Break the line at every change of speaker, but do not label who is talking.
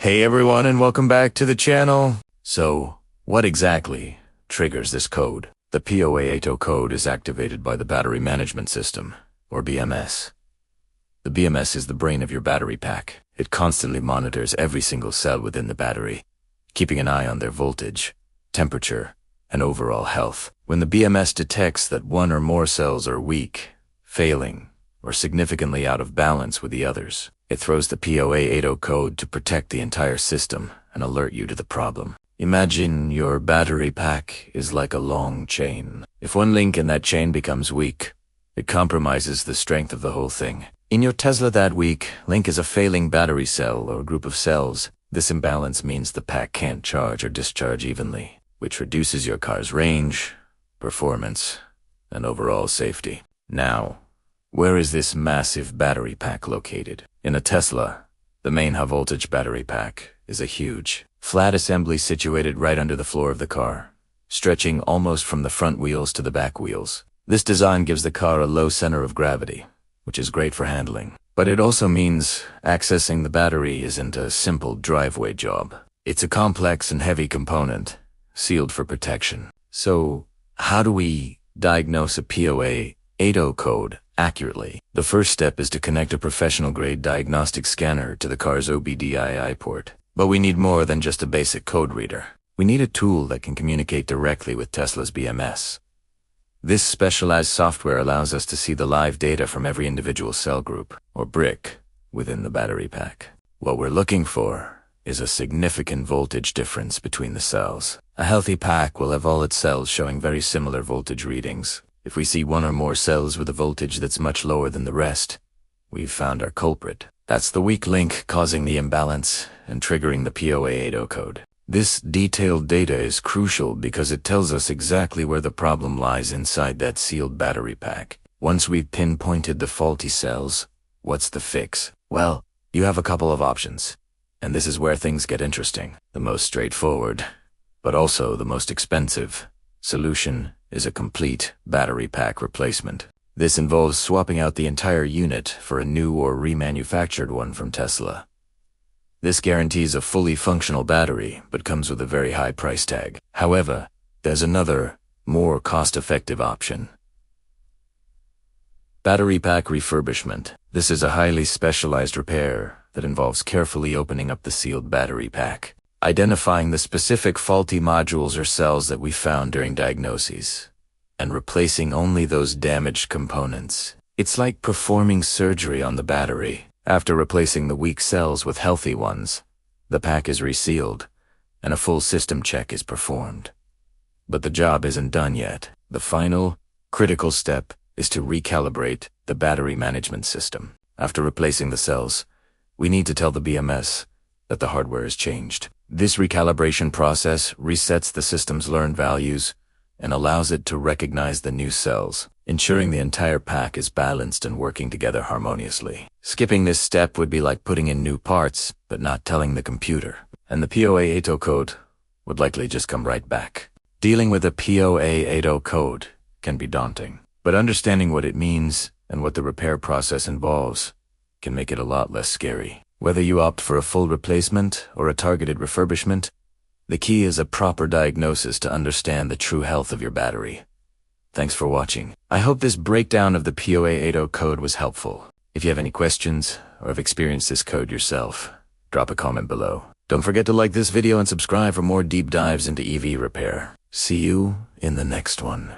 Hey everyone, and welcome back to the channel. So, what exactly triggers this code? The P0A80 code is activated by the battery management system, or BMS. The BMS is the brain of your battery pack. It constantly monitors every single cell within the battery, keeping an eye on their voltage, temperature, and overall health. When the BMS detects that one or more cells are weak, failing, or significantly out of balance with the others, it throws the P0A80 code to protect the entire system and alert you to the problem. Imagine your battery pack is like a long chain. If one link in that chain becomes weak, it compromises the strength of the whole thing. In your Tesla that weak link is a failing battery cell or group of cells. This imbalance means the pack can't charge or discharge evenly, which reduces your car's range, performance, and overall safety. Now, where is this massive battery pack located? In a Tesla, the main high-voltage battery pack is a huge, flat assembly situated right under the floor of the car, stretching almost from the front wheels to the back wheels. This design gives the car a low center of gravity, which is great for handling. But it also means accessing the battery isn't a simple driveway job. It's a complex and heavy component, sealed for protection. So, how do we diagnose a P0A80 code accurately? The first step is to connect a professional-grade diagnostic scanner to the car's OBDII port. But we need more than just a basic code reader. We need a tool that can communicate directly with Tesla's BMS. This specialized software allows us to see the live data from every individual cell group, or brick, within the battery pack. What we're looking for is a significant voltage difference between the cells. A healthy pack will have all its cells showing very similar voltage readings. If we see one or more cells with a voltage that's much lower than the rest, we've found our culprit. That's the weak link causing the imbalance and triggering the P0A80 code. This detailed data is crucial because it tells us exactly where the problem lies inside that sealed battery pack. Once we've pinpointed the faulty cells, what's the fix? Well, you have a couple of options, and this is where things get interesting. The most straightforward, but also the most expensive, solution is a complete battery pack replacement. This involves swapping out the entire unit for a new or remanufactured one from Tesla. This guarantees a fully functional battery, but comes with a very high price tag. However, there's another, more cost-effective option. Battery pack refurbishment. This is a highly specialized repair that involves carefully opening up the sealed battery pack, identifying the specific faulty modules or cells that we found during diagnoses, and replacing only those damaged components. It's like performing surgery on the battery. After replacing the weak cells with healthy ones, the pack is resealed, and a full system check is performed. But the job isn't done yet. The final, critical step is to recalibrate the battery management system. After replacing the cells, we need to tell the BMS that the hardware has changed. This recalibration process resets the system's learned values and allows it to recognize the new cells, ensuring the entire pack is balanced and working together harmoniously. Skipping this step would be like putting in new parts, but not telling the computer. And the P0A80 code would likely just come right back. Dealing with a P0A80 code can be daunting, but understanding what it means and what the repair process involves can make it a lot less scary. Whether you opt for a full replacement or a targeted refurbishment, the key is a proper diagnosis to understand the true health of your battery. Thanks for watching. I hope this breakdown of the P0A80 code was helpful. If you have any questions or have experienced this code yourself, drop a comment below. Don't forget to like this video and subscribe for more deep dives into EV repair. See you in the next one.